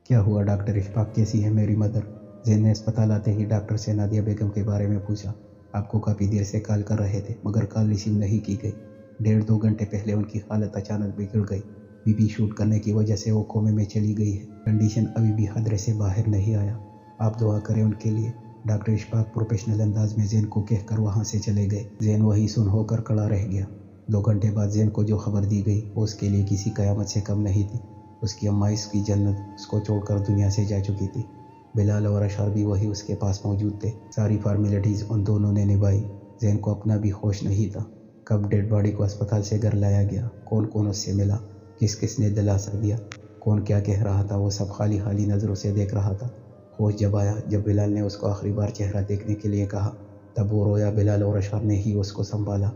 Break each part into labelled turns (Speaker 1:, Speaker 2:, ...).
Speaker 1: کیا ہوا ڈاکٹر اشفاق، کیسی ہے میری مدر؟ زین نے اسپتال آتے ہی ڈاکٹر سے نادیہ بیگم کے بارے میں پوچھا۔ آپ کو کافی دیر سے کال کر رہے تھے مگر کال ریسیو نہیں کی گئی۔ 1.5-2 گھنٹے پہلے ان کی حالت اچانک بگڑ گئی۔ بی پی شوٹ کرنے کی وجہ سے وہ کومے میں چلی گئی ہے۔ کنڈیشن ابھی بھی خطرے سے باہر نہیں آیا۔ آپ دعا کریں ان کے لیے۔ ڈاکٹر اشفاق پروفیشنل انداز میں زین کو کہہ کر وہاں سے چلے گئے۔ زین وہی سن ہو کر کھڑا رہ گیا۔ 2 گھنٹے بعد زین کو جو خبر دی گئی وہ اس کے لیے کسی قیامت سے کم نہیں تھی۔ اس کی اماں، اس کی جنت، اس کو چھوڑ کر دنیا سے جا چکی تھی۔ بلال اور اشار بھی وہی اس کے پاس موجود تھے۔ ساری فارمیلٹیز ان دونوں نے نبھائی۔ زین کو اپنا بھی ہوش نہیں تھا۔ کب ڈیڈ باڈی کو اسپتال سے گھر لایا گیا، کون کون اس سے ملا، کس کس نے دلاسا دیا، کون کیا کہہ رہا تھا، وہ سب خالی خالی نظروں سے دیکھ رہا تھا۔ ہوش جب آیا، جب بلال نے اس کو آخری بار چہرہ دیکھنے کے لیے کہا، تب وہ رویا۔ بلال اور اشار نے ہی اس کو سنبھالا۔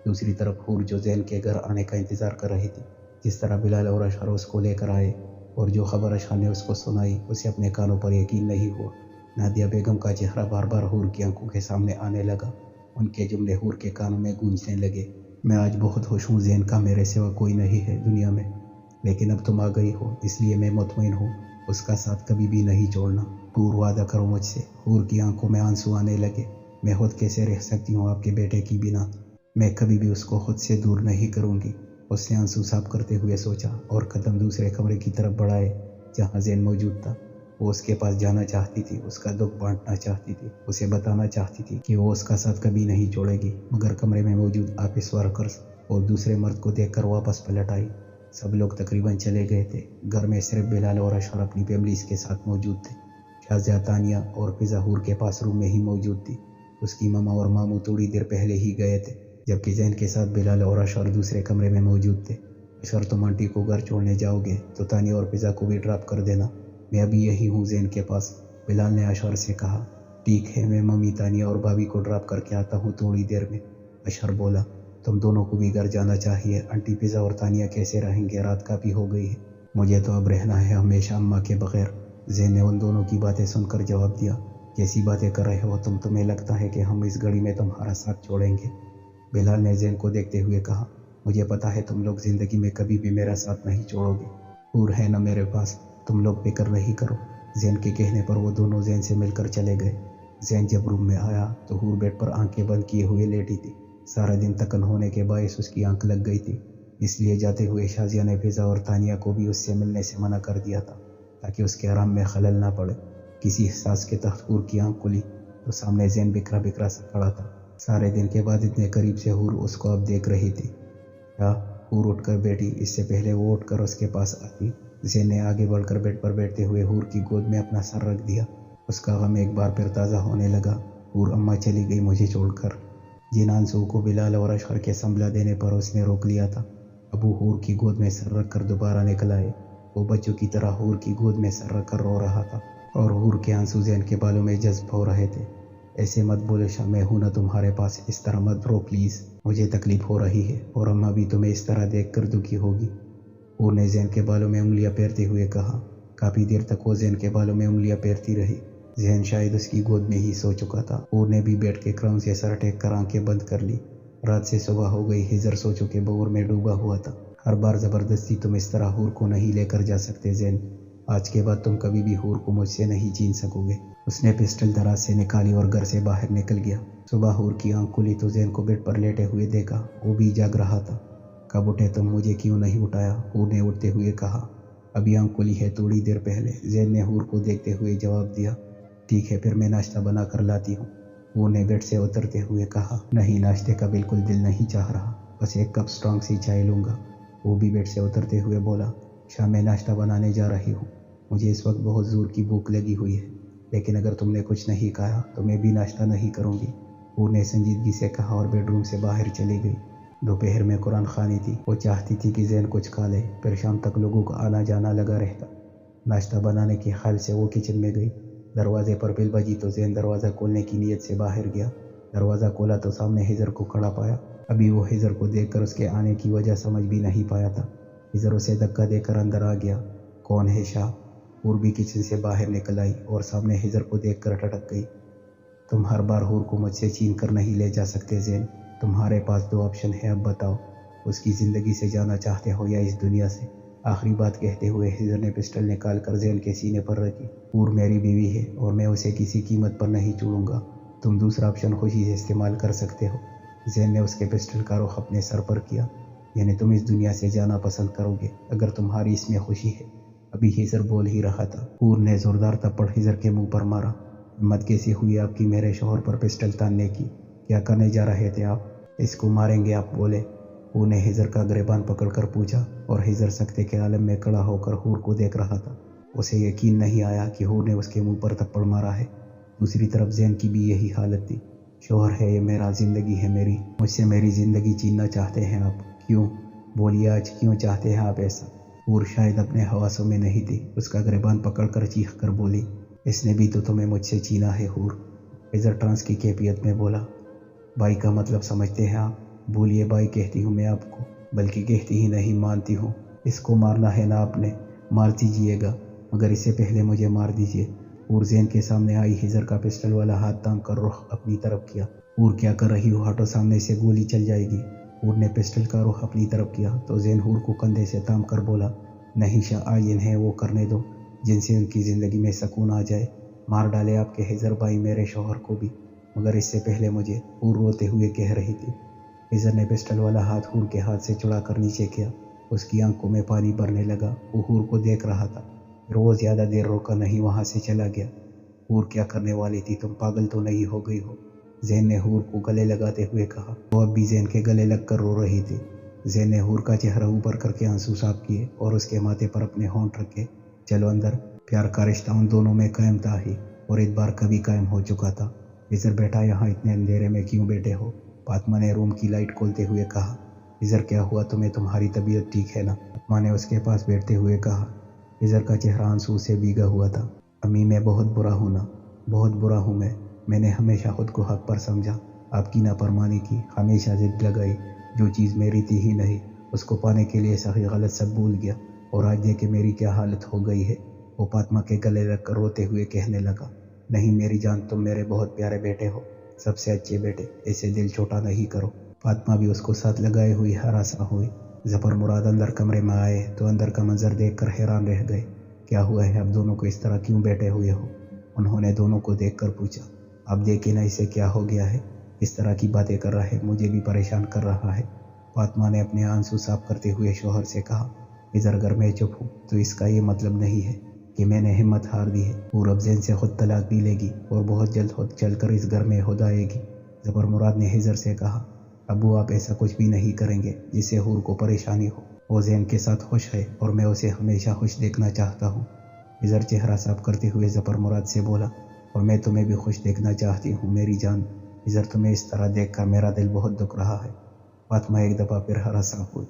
Speaker 1: دوسری طرف حور جو زین کے گھر آنے کا انتظار کر رہی تھی، جس طرح بلال اور اشار اس کو لے کر آئے اور جو خبر اشار نے اس کو سنائی، اسے اپنے کانوں پر یقین نہیں ہوا۔ نادیہ بیگم کا چہرہ بار بار حور کی آنکھوں کے سامنے آنے لگا۔ ان کے جملے حور کے کانوں میں گونجنے لگے۔ میں آج بہت خوش ہوں زین کا میرے سوا کوئی نہیں ہے دنیا میں، لیکن اب تم آ گئی ہو اس لیے میں مطمئن ہوں اس کا ساتھ کبھی بھی نہیں چھوڑنا۔ حور وعدہ کرو مجھ سے۔ حور کی آنکھوں میں آنسو آنے لگے۔ میں خود کیسے رہ سکتی ہوں آپ کے بیٹے کی بنا؟ میں کبھی بھی اس کو خود سے دور نہیں کروں گی۔ اس نے آنسو صاف کرتے ہوئے سوچا اور قدم دوسرے کمرے کی طرف بڑھائے جہاں زین موجود تھا۔ وہ اس کے پاس جانا چاہتی تھی، اس کا دکھ بانٹنا چاہتی تھی، اسے بتانا چاہتی تھی کہ وہ اس کا ساتھ کبھی نہیں چھوڑے گی، مگر کمرے میں موجود آفس ورکرز اور دوسرے مرد کو دیکھ کر واپس پلٹ آئی۔ سب لوگ تقریباً چلے گئے تھے۔ گھر میں صرف بلال اور اشار اپنی فیملیز کے ساتھ موجود تھے۔ شازیہ، تانیہ اور فضا حور کے پاس روم میں ہی موجود تھی۔ اس کی ماما اور ماموں تھوڑی دیر پہلے ہی گئے تھے، جبکہ زین کے ساتھ بلال اور اشار دوسرے کمرے میں موجود تھے۔ اشار، تم آنٹی کو گھر چھوڑنے جاؤ گے تو تانیہ اور فضا کو بھی ڈراپ کر دینا، میں ابھی یہی ہوں زین کے پاس، بلال نے اشار سے کہا۔ ٹھیک ہے، میں ممی، تانیہ اور بھابھی کو ڈراپ کر کے آتا ہوں تھوڑی دیر میں، اشار بولا۔ تم دونوں کو بھی گھر جانا چاہیے، آنٹی فضا اور تانیہ کیسے رہیں گے، رات کافی ہو گئی ہے۔ مجھے تو اب رہنا ہے ہمیشہ اماں کے بغیر، زین نے ان دونوں کی باتیں سن کر جواب دیا۔ کیسی باتیں کر رہے ہو تم؟ تمہیں لگتا ہے کہ ہم اس گھڑی میں تمہارا ساتھ چھوڑیں گے؟ بلال نے زین کو دیکھتے ہوئے کہا۔ مجھے پتا ہے تم لوگ زندگی میں کبھی بھی میرا ساتھ نہیں چھوڑو گے۔ حور ہے نا میرے پاس، تم لوگ فکر نہیں کرو۔ زین کے کہنے پر وہ دونوں زین سے مل کر چلے گئے۔ زین جب روم میں آیا تو حور بیڈ پر آنکھیں بند کیے ہوئے لیٹی تھی۔ سارا دن تکن ہونے کے باعث اس کی آنکھ لگ گئی تھی، اس لیے جاتے ہوئے شازیہ نے فضا اور تانیہ کو بھی اس سے ملنے سے منع کر دیا تھا تاکہ اس کے آرام میں خلل نہ پڑے۔ کسی احساس کے تحت حور کی آنکھ کھلی تو سامنے زین بکھرا بکھرا سا کھڑا تھا۔ سارے دن کے بعد اتنے قریب سے حور اس کو اب دیکھ رہی تھی۔ کیا؟ حور اٹھ کر بیٹھی۔ اس سے پہلے وہ اٹھ کر اس کے پاس آتی، زین نے آگے بڑھ کر بیڈ پر بیٹھتے ہوئے حور کی گود میں اپنا سر رکھ دیا۔ اس کا غم ایک بار پھر تازہ ہونے لگا۔ حور، اماں چلی گئی مجھے چھوڑ کر۔ جن آنسوؤں کو بلال اور اشار کے سنبھلا دینے پر اس نے روک لیا تھا، اب وہ حور کی گود میں سر رکھ کر دوبارہ نکل آئے۔ وہ بچوں کی طرح حور کی گود میں سر رکھ کر رو رہا تھا اور حور کے آنسو زین کے بالوں میں جذب ہو رہے تھے۔ ایسے مت بولو شاہ، میں ہوں نا تمہارے پاس، اس طرح مت رو پلیز، مجھے تکلیف ہو رہی ہے اور اماں بھی تمہیں اس طرح دیکھ کر دکھی ہوگی، حور نے زین کے بالوں میں انگلیاں پھیرتے ہوئے کہا۔ کافی دیر تک وہ زین کے بالوں میں انگلیاں پھیرتی رہی۔ زین شاید اس کی گود میں ہی سو چکا تھا۔ حور نے بھی بیٹھ کے کراؤن سے سر ٹیک کر آنکھیں بند کر لی۔ رات سے صبح ہو گئی، ہجر سوچوں کے بور میں ڈوبا ہوا تھا۔ ہر بار زبردستی تم اس طرح حور کو نہیں لے کر جا سکتے زین، آج کے بعد تم کبھی بھی حور کو مجھ سے نہیں چھین سکو گے۔ اس نے پسٹل دراز سے نکالی اور گھر سے باہر نکل گیا۔ صبح حور کی آنکھ کھلی تو زین کو بیڈ پر لیٹے ہوئے دیکھا، وہ بھی جاگ رہا تھا۔ کب اٹھے تم؟ مجھے کیوں نہیں اٹھایا؟ حور نے اٹھتے ہوئے کہا۔ ابھی آنکھ کھلی ہے، تھوڑی دیر پہلے، زین نے حور کو دیکھتے ہوئے جواب دیا۔ ٹھیک ہے، پھر میں ناشتہ بنا کر لاتی ہوں، حور نے بیڈ سے اترتے ہوئے کہا۔ نہیں، ناشتے کا بالکل دل نہیں چاہ رہا، بس ایک کپ اسٹرانگ سی چائے لوں گا، وہ بھی بیڈ سے اترتے ہوئے بولا۔ شام میں ناشتہ بنانے جا رہی ہوں، مجھے اس وقت بہت زور کی بھوک لگی ہوئی ہے، لیکن اگر تم نے کچھ نہیں کھایا تو میں بھی ناشتہ نہیں کروں گی، حور نے سنجیدگی سے کہا اور بیڈ روم سے باہر چلی گئی۔ دوپہر میں قرآن خوانی تھی۔ وہ چاہتی تھی کہ زین کچھ کھا لے، پھر شام تک لوگوں کا آنا جانا لگا رہتا۔ ناشتہ بنانے کے خیال سے وہ کچن میں گئی۔ دروازے پر بیل بجی تو زین دروازہ کھولنے کی نیت سے باہر گیا۔ دروازہ کھولا تو سامنے ہجر کو کھڑا پایا۔ ابھی وہ ہجر کو دیکھ کر اس کے آنے کی وجہ سمجھ بھی نہیں پایا تھا۔ ہجر اسے دھکا دے کر اندر آ گیا۔ کون ہے شاہ؟ حور بھی کچن سے باہر نکل آئی اور سامنے ہجر کو دیکھ کر ٹھٹک گئی۔ تم ہر بار حور کو مجھ سے چھین کر نہیں لے جا سکتے زین، تمہارے پاس 2 آپشن ہے، اب بتاؤ، اس کی زندگی سے جانا چاہتے ہو یا اس دنیا سے؟ आखिरी बात कहते हुए हिजर ने पिस्टल निकाल कर जैन के सीने पर रखी। हूर मेरी बीवी है और मैं उसे किसी कीमत पर नहीं छोड़ूंगा। तुम दूसरा ऑप्शन खुशी से इस्तेमाल कर सकते हो। जैन ने उसके पिस्टल का रुख अपने सर पर किया। यानी तुम इस दुनिया से जाना पसंद करोगे अगर तुम्हारी इसमें खुशी है। अभी हिजर बोल ही रहा था, हूर ने जोरदार थप्पड़ हिजर के मुंह पर मारा। हिम्मत कैसी हुई आपकी मेरे शोहर पर पिस्टल तानने की? क्या करने जा रहे थे आप? इसको मारेंगे आप बोले। हूर ने हिजर का गिरबान पकड़कर पूछा और हिजर सकते के आलम में खड़ा होकर हूर को देख रहा था। उसे यकीन नहीं आया कि हूर ने उसके मुंह पर थप्पड़ मारा है। दूसरी तरफ जैन की भी यही हालत थी। शोहर है ये मेरा, जिंदगी है मेरी, मुझसे मेरी जिंदगी छीनना चाहते हैं आप? क्यों? बोलिए आज क्यों चाहते हैं आप ऐसा? हूर शायद अपने हवासों में नहीं थी। उसका गिरबान पकड़कर चीख कर बोली, इसने भी तो तुम्हें मुझसे छीना है हूर। हिजर ट्रांस की कैफियत में बोला, भाई का मतलब समझते हैं आप? बोलिए भाई कहती हूँ मैं आपको, बल्कि कहती ही नहीं मानती हूँ। इसको मारना है ना आपने, मार दीजिएगा, मगर इससे पहले मुझे मार दीजिए। हूर जैन के सामने आई हिजर का पिस्टल वाला हाथ ताम कर रुख अपनी तरफ किया। हूर क्या कर रही हो, हटो, सामने से गोली चल जाएगी। हूर ने पिस्टल का रुख अपनी तरफ किया तो जैन हूर को कंधे से थाम कर बोला, नहीं शाह, आज इन्हें वो करने दो जिनसे उनकी ज़िंदगी में सुकून आ जाए। मार डाले आपके हिजर भाई मेरे शोहर को भी, मगर इससे पहले मुझे, हूर रोते हुए कह रही थी। हिजर ने पिस्टल वाला हाथ हूर के हाथ से चुड़ा कर नीचे किया। उसकी आंखों में पानी भरने लगा। वो हूर को देख रहा था, फिर वो ज़्यादा देर रोका नहीं वहाँ से चला गया। हूर क्या करने वाली थी, तुम पागल तो नहीं हो गई हो? जैन ने हूर को गले लगाते हुए कहा। वो अब भी जैन के गले लगकर रो रही थी। जैन ने हूर का चेहरा ऊपर करके आंसू साफ किए और उसके माथे पर अपने होंठ रखे। चलो अंदर, प्यार का रिश्ता उन दोनों में कायम था ही, और एक बार कभी कायम हो चुका था। हिजर बेटा यहाँ इतने अंधेरे में क्यों बैठे हो? फातिमा ने रूम की लाइट खोलते हुए कहा। हिजर क्या हुआ तुम्हें, तुम्हारी तबीयत ठीक है ना? फातिमा ने उसके पास बैठते हुए कहा। हिजर का चेहरा आंसू से भीगा हुआ था। अम्मी मैं बहुत बुरा हूँ ना, बहुत बुरा हूँ मैंने हमेशा खुद को हक पर समझा, आपकी नाफरमानी की, हमेशा जिद लगाई, जो चीज़ मेरी थी ही नहीं उसको पाने के लिए सही गलत सब भूल गया, और आज देखे मेरी क्या हालत हो गई है। वो फातिमा के गले लगकर रोते हुए कहने लगा, नहीं मेरी जान, तुम मेरे बहुत प्यारे बेटे हो, सबसे अच्छे बेटे, ऐसे दिल छोटा नहीं करो। फातिमा भी उसको साथ लगाए हुई हरासा हुई। जफर मुराद अंदर कमरे में आए तो अंदर का मंजर देखकर हैरान रह गए। क्या हुआ है, आप दोनों को इस तरह क्यों बैठे हुए हो? उन्होंने दोनों को देखकर पूछा। आप देखिए ना इसे क्या हो गया है, इस तरह की बातें कर रहा है, मुझे भी परेशान कर रहा है। फातिमा ने अपने आंसू साफ करते हुए शोहर से कहा, इधर अगर मैं चुप हूँ तो इसका ये मतलब नहीं है कि मैंने हिम्मत हार दी है। और अब जैन से खुद तलाक भी लेगी और बहुत जल्द खुद चलकर इस घर में खुद आएगी। जफर मुराद ने हिजर से कहा, अबू आप ऐसा कुछ भी नहीं करेंगे जिससे हूर को परेशानी हो। वो जैन के साथ खुश है और मैं उसे हमेशा खुश देखना चाहता हूँ। हिजर चेहरा साफ करते हुए जफर मुराद से बोला, और मैं तुम्हें भी खुश देखना चाहती हूँ मेरी जान। हिजर तुम्हें इस तरह देखकर मेरा दिल बहुत दुख रहा है। फातिमा एक दफ़ा फिर हरासा हुई।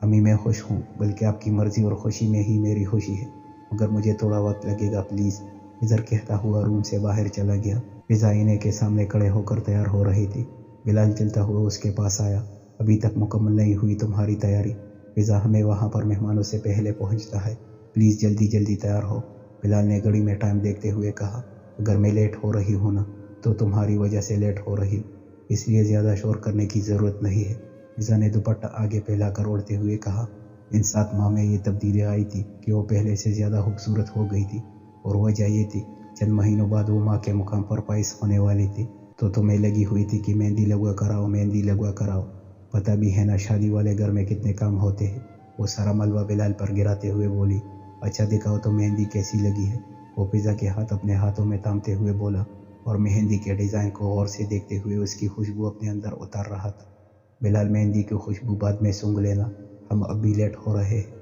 Speaker 1: अम्मी मैं खुश हूँ, बल्कि आपकी मर्जी और खुशी में ही मेरी खुशी है, मगर मुझे थोड़ा वक्त लगेगा प्लीज़। हिजर कहता हुआ रूम से बाहर चला गया। फिजा आईने के सामने खड़े होकर तैयार हो रही थी। बिलाल चलता हुआ उसके पास आया। अभी तक मुकम्मल नहीं हुई तुम्हारी तैयारी। फिजा हमें वहाँ पर मेहमानों से पहले पहुँचता है, प्लीज़ जल्दी जल्दी तैयार हो। बिलाल ने घड़ी में टाइम देखते हुए कहा, अगर मैं लेट हो रही हूँ ना तो तुम्हारी वजह से लेट हो रही हूँ, इसलिए ज़्यादा शोर करने की ज़रूरत नहीं है। फिजा ने दुपट्टा आगे फैला कर ओढ़ते हुए कहा, इन 7 माह में ये तब्दीली आई थी कि वो पहले से ज़्यादा खूबसूरत हो गई थी, और वजह ये थी चंद महीनों बाद वो माँ के मुकाम पर पाइस होने वाली थी। तो तुम्हें लगी हुई थी कि मेहंदी लगवा कराओ, मेहंदी लगवा कराओ। पता भी है ना शादी वाले घर में कितने काम होते हैं। वो सारा मलबा बिलाल पर गिराते हुए बोली, अच्छा दिखाओ तो मेहंदी कैसी लगी है। वो फिजा के हाथ अपने हाथों में थामते हुए बोला, और मेहंदी के डिज़ाइन को गौर से देखते हुए उसकी खुशबू अपने अंदर उतार रहा था। बिलाल मेहंदी की खुशबू बाद में सूंघ लेना, हम अब भी लेट हो रहे हैं।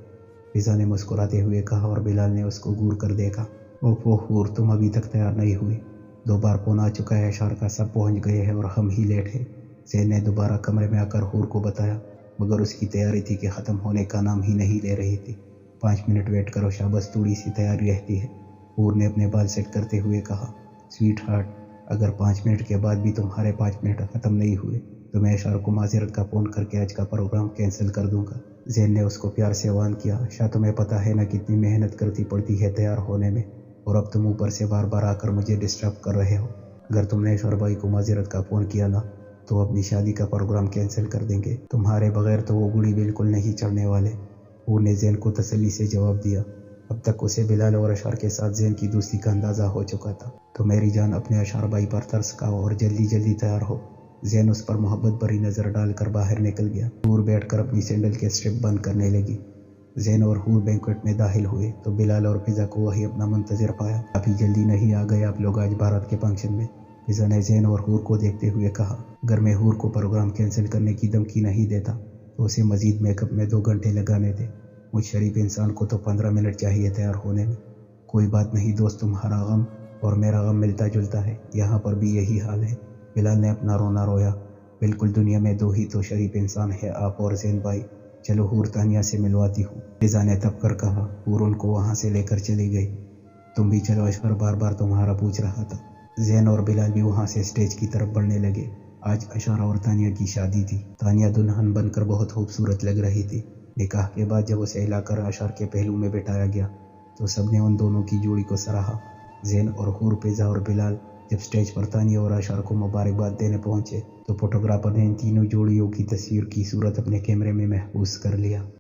Speaker 1: फिजा ने मुस्कुराते हुए कहा और बिलाल ने उसको घूर कर देखा। ओहो हूर, तुम अभी तक तैयार नहीं हुई। 2 बार फोन आ चुका है, शार का सब पहुंच गए हैं और हम ही लेट हैं। जैन ने दोबारा कमरे में आकर हूर को बताया, मगर उसकी तैयारी थी कि ख़त्म होने का नाम ही नहीं ले रही थी। 5 मिनट वेट करो शाह, बस थोड़ी सी तैयारी रहती है। हूर ने अपने बाल सेट करते हुए कहा, स्वीट हार्ट, अगर 5 मिनट के बाद भी तुम्हारे 5 मिनट ख़त्म नहीं हुए तो मैं शार को माजरत का फ़ोन करके आज का प्रोग्राम कैंसिल कर दूंगा। जैन ने उसको प्यार से वार्न किया, शाह तुम्हें पता है ना कितनी मेहनत करती पड़ती है तैयार होने में, और अब तुम ऊपर से बार बार आकर मुझे डिस्टर्ब कर रहे हो। अगर तुमने शोर भाई को माजरत का फ़ोन किया ना तो अपनी शादी का प्रोग्राम कैंसिल कर देंगे। तुम्हारे बगैर तो वो गुड़ी बिल्कुल नहीं चढ़ने वाले। हूर ने जैन को तसल्ली से जवाब दिया। अब तक उसे बिलाल और अशार के साथ जैन की दोस्ती का अंदाज़ा हो चुका था। तो मेरी जान, अपने अशार भाई पर तरस खाओ और जल्दी जल्दी तैयार हो। जैन उस पर मोहब्बत भरी नज़र डालकर बाहर निकल गया। हूर बैठकर अपनी सैंडल के स्ट्रिप बंद करने लगी। जैन और हूर बैंक्वेट में दाखिल हुए तो बिलाल और फिजा को वही अपना मुंतज़िर पाया। काफ़ी जल्दी नहीं आ गए आप लोग आज बारात के फंक्शन में? फिजा ने जैन और हूर को देखते हुए कहा। अगर मैं हूर को प्रोग्राम कैंसिल करने की धमकी नहीं देता तो उसे मज़ीद मेकअप में 2 घंटे लगाने थे। मुझ शरीफ इंसान को तो 15 मिनट चाहिए तैयार होने में। कोई बात नहीं दोस्त, तुम्हारा गम और मेरा गम मिलता जुलता है, यहाँ पर भी यही हाल है। बिलाल ने अपना रोना रोया। बिल्कुल दुनिया में 2 ही तो शरीफ इंसान है, आप और जैन भाई। चलो हूर तानिया से मिलवाती हूँ, फिजा ने तब कर कहा। हूर उनको वहाँ से लेकर चली गई। तुम भी चलो, अशफर बार बार तुम्हारा पूछ रहा था। जैन और बिलाल भी वहाँ से स्टेज की तरफ बढ़ने लगे। आज अशार और तानिया की शादी थी। तानिया दुल्हन बनकर बहुत खूबसूरत लग रही थी। निकाह के बाद जब उसे हिलाकर अशार के पहलू में बिठाया गया तो सबने उन दोनों की जोड़ी को सराहा। जैन और हूर, फिजा और बिलाल जब स्टेज पर तानिया और अशार को मुबारकबाद देने पहुंचे तो फोटोग्राफर ने इन तीनों जोड़ियों की तस्वीर की सूरत अपने कैमरे में महफूज कर लिया।